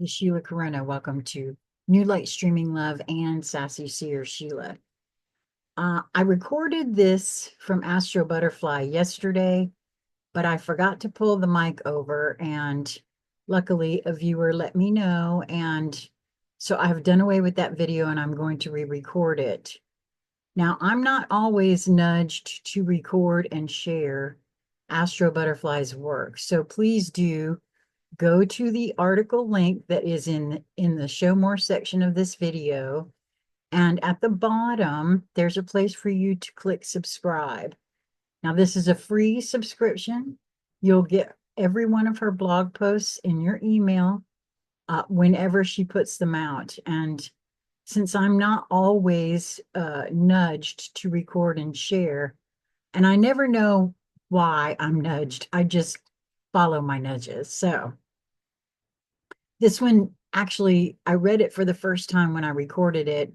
This is Sheila Corona. Welcome to New Light Streaming Love and Sassy Seer Sheila. I recorded this from AstroButterfly yesterday, but I forgot to pull the mic over, and luckily a viewer let me know, and so I've done away with that video and I'm going to re-record it. Now, I'm not always nudged to record and share AstroButterfly's work, so please do go to the article link that is in the show more section of this video. And at the bottom, there's a place for you to click subscribe. Now, this is a free subscription. You'll get every one of her blog posts in your email whenever she puts them out. And since I'm not always nudged to record and share, and I never know why I'm nudged, I just follow my nudges. So this one, actually, I read it for the first time when I recorded it,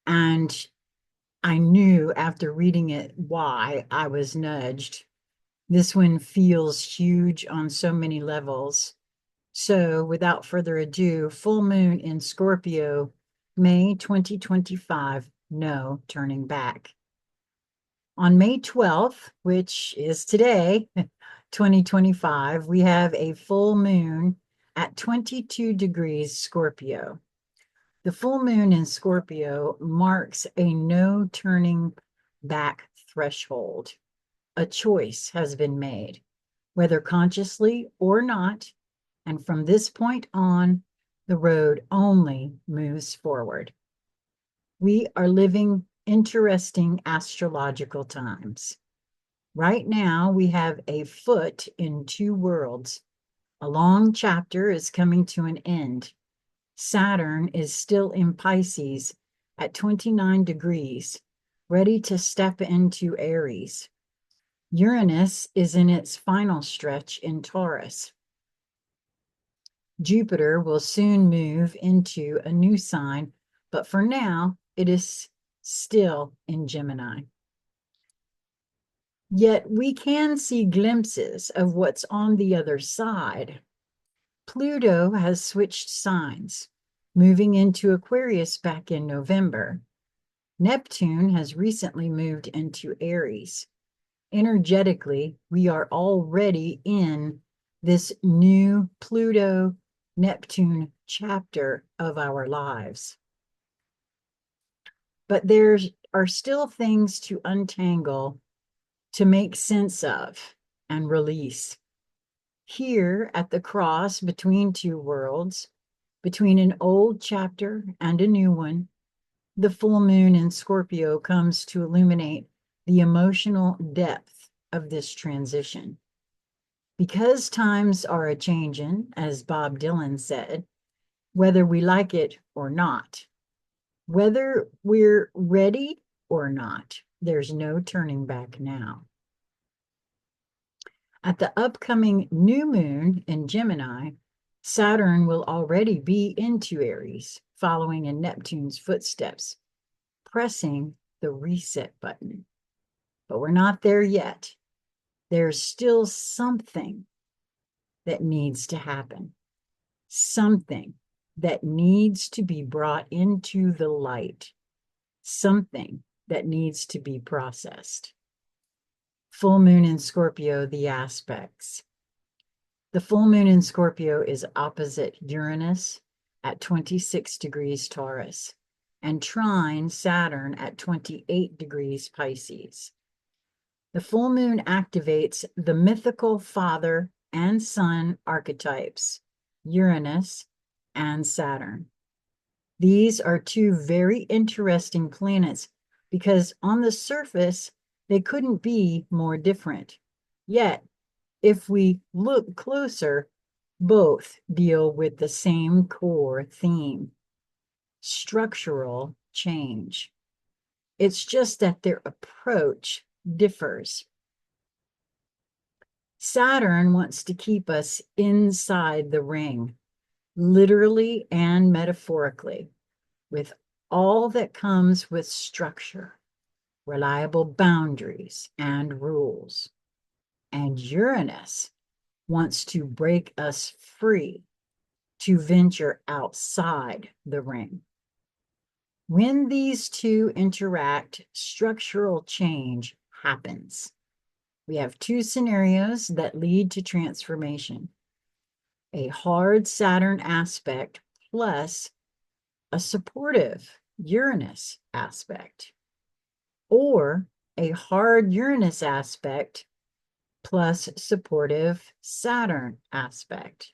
and I knew after reading it why I was nudged. This one feels huge on so many levels. So, without further ado, full moon in Scorpio, May 2025, no turning back. On May 12th, which is today, 2025, we have a full moon at 22 degrees Scorpio. The full moon in Scorpio marks a no turning back threshold. A choice has been made, whether consciously or not, and from this point on, the road only moves forward. We are living interesting astrological times. Right now, we have a foot in two worlds. A long chapter is coming to an end. Saturn is still in Pisces at 29 degrees, ready to step into Aries. Uranus is in its final stretch in Taurus. Jupiter will soon move into a new sign, but for now, it is still in Gemini. Yet we can see glimpses of what's on the other side. Pluto has switched signs, moving into Aquarius back in November. Neptune has recently moved into Aries. Energetically, we are already in this new Pluto-Neptune chapter of our lives. But there are still things to untangle, to make sense of, and release. Here at the cross between two worlds, between an old chapter and a new one, the full moon in Scorpio comes to illuminate the emotional depth of this transition. Because times are a changin', as Bob Dylan said, whether we like it or not, whether we're ready or not, there's no turning back now. At the upcoming new moon in Gemini, Saturn will already be into Aries, following in Neptune's footsteps, pressing the reset button. But we're not there yet. There's still something that needs to happen, something that needs to be brought into the light, something that needs to be processed. Full moon in Scorpio, the aspects. The full moon in Scorpio is opposite Uranus at 26 degrees Taurus and trine Saturn at 28 degrees Pisces. The full moon activates the mythical father and son archetypes, Uranus and Saturn. These are two very interesting planets because on the surface, they couldn't be more different. Yet, if we look closer, both deal with the same core theme, structural change. It's just that their approach differs. Saturn wants to keep us inside the ring, literally and metaphorically, with all that comes with structure, reliable boundaries, and rules. And Uranus wants to break us free, to venture outside the ring. When these two interact, structural change happens. We have two scenarios that lead to transformation: a hard Saturn aspect plus a supportive Uranus aspect, or a hard Uranus aspect plus supportive Saturn aspect.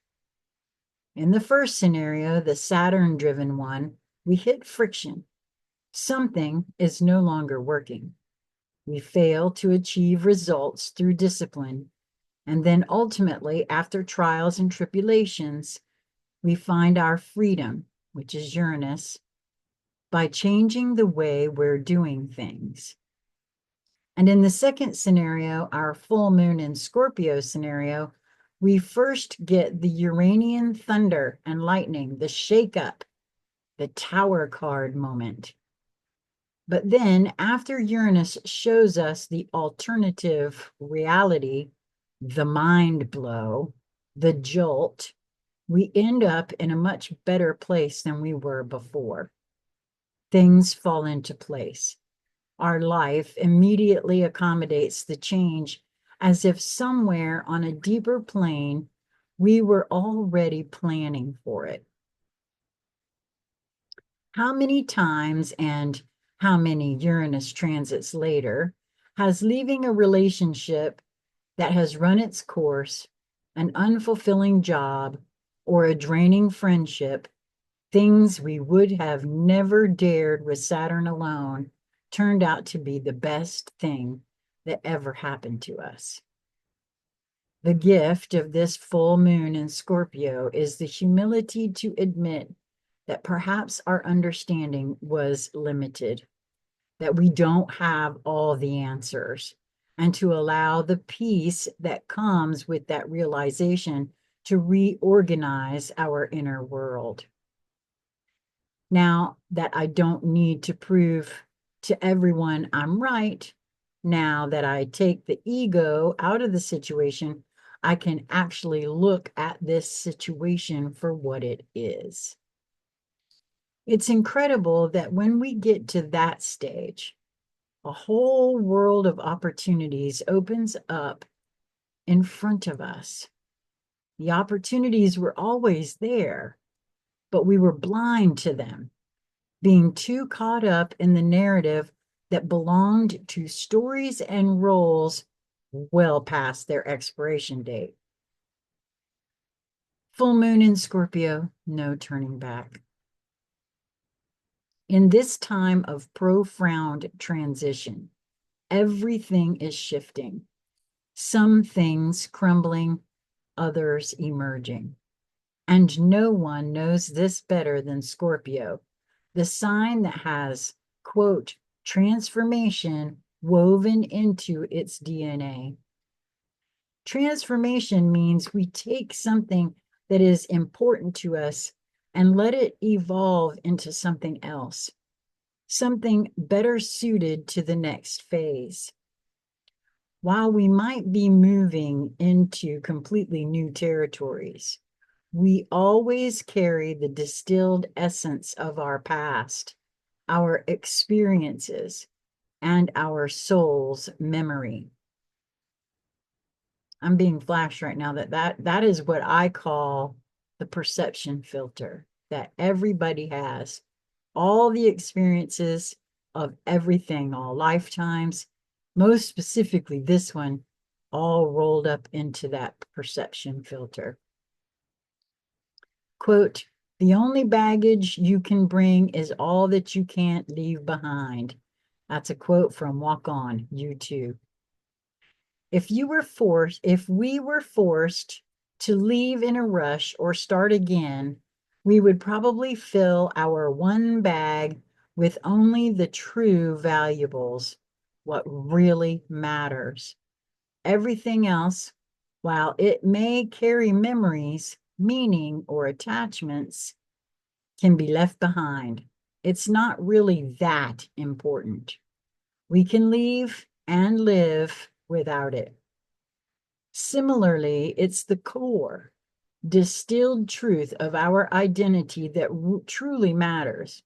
In the first scenario, the Saturn-driven one, we hit friction. Something is no longer working. We fail to achieve results through discipline, and then ultimately, after trials and tribulations, we find our freedom, which is Uranus, by changing the way we're doing things. And in the second scenario, our full moon in Scorpio scenario, we first get the Uranian thunder and lightning, the shake-up, the Tower card moment. But then after Uranus shows us the alternative reality, the mind blow, the jolt, we end up in a much better place than we were before. Things fall into place. Our life immediately accommodates the change, as if somewhere on a deeper plane, we were already planning for it. How many times and how many Uranus transits later has leaving a relationship that has run its course, an unfulfilling job, or a draining friendship, things we would have never dared with Saturn alone, turned out to be the best thing that ever happened to us? The gift of this full moon in Scorpio is the humility to admit that perhaps our understanding was limited, that we don't have all the answers, and to allow the peace that comes with that realization to reorganize our inner world. Now that I don't need to prove to everyone I'm right, now that I take the ego out of the situation, I can actually look at this situation for what it is. It's incredible that when we get to that stage, a whole world of opportunities opens up in front of us. The opportunities were always there, but we were blind to them, being too caught up in the narrative that belonged to stories and roles well past their expiration date. Full moon in Scorpio, no turning back. In this time of profound transition, everything is shifting. Some things crumbling, others emerging. And no one knows this better than Scorpio, the sign that has, quote, transformation woven into its DNA. Transformation means we take something that is important to us and let it evolve into something else, something better suited to the next phase. While we might be moving into completely new territories, we always carry the distilled essence of our past, our experiences, and our soul's memory. I'm being flashed right now that is what I call the perception filter that everybody has. All the experiences of everything, all lifetimes, most specifically this one, all rolled up into that perception filter. Quote, the only baggage you can bring is all that you can't leave behind. That's a quote from Walk On, U2. If we were forced to leave in a rush or start again, we would probably fill our one bag with only the true valuables, what really matters. Everything else, while it may carry memories, meaning, or attachments, can be left behind. It's not really that important. We can leave and live without it. Similarly, it's the core, distilled truth of our identity that truly matters.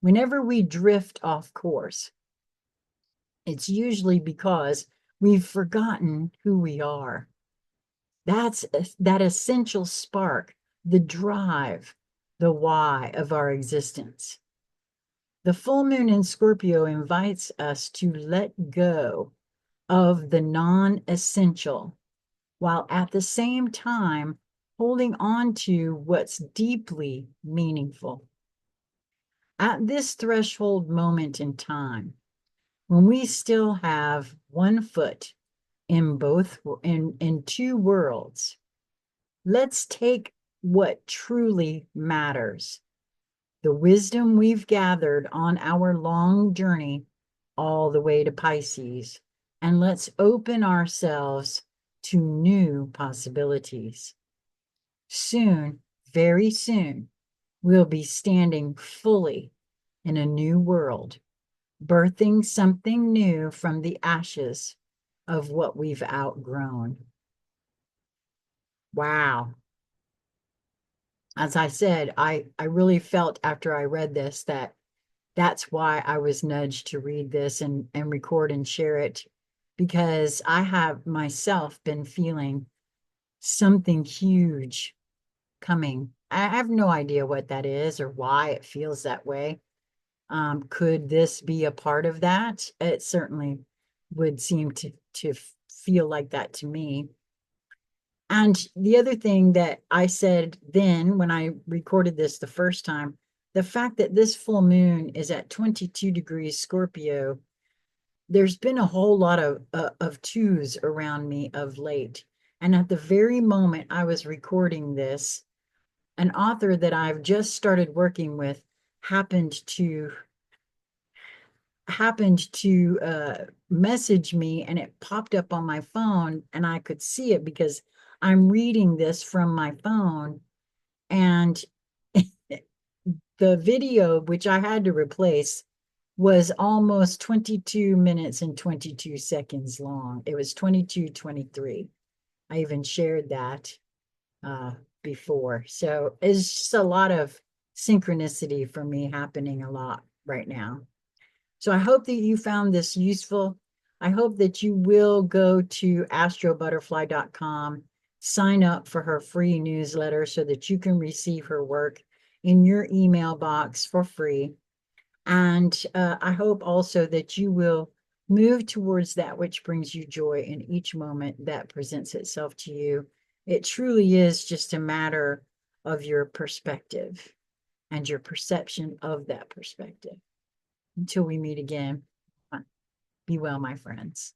Whenever we drift off course, it's usually because we've forgotten who we are. That's that essential spark, the drive, the why of our existence. The full moon in Scorpio invites us to let go of the non-essential, while at the same time holding on to what's deeply meaningful. At this threshold moment in time, when we still have one foot in two worlds, let's take what truly matters, the wisdom we've gathered on our long journey all the way to Pisces, and let's open ourselves to new possibilities. Soon, very soon, we'll be standing fully in a new world, birthing something new from the ashes of what we've outgrown. Wow. As I said, I really felt after I read this that that's why I was nudged to read this and record and share it, because I have myself been feeling something huge coming. I have no idea what that is or why it feels that way. Could this be a part of that? It certainly would seem to feel like that to me. And the other thing that I said then when I recorded this the first time, the fact that this full moon is at 22 degrees Scorpio, there's been a whole lot of twos around me of late. And at the very moment I was recording this, an author that I've just started working with happened to message me, and it popped up on my phone and I could see it because I'm reading this from my phone, and the video, which I had to replace, was almost 22 minutes and 22 seconds long. It was 22:23. I even shared that before. So it's just a lot of synchronicity for me happening a lot right now. So I hope that you found this useful. I hope that you will go to astrobutterfly.com, sign up for her free newsletter so that you can receive her work in your email box for free. And I hope also that you will move towards that which brings you joy in each moment that presents itself to you. It truly is just a matter of your perspective and your perception of that perspective. Until we meet again, be well, my friends.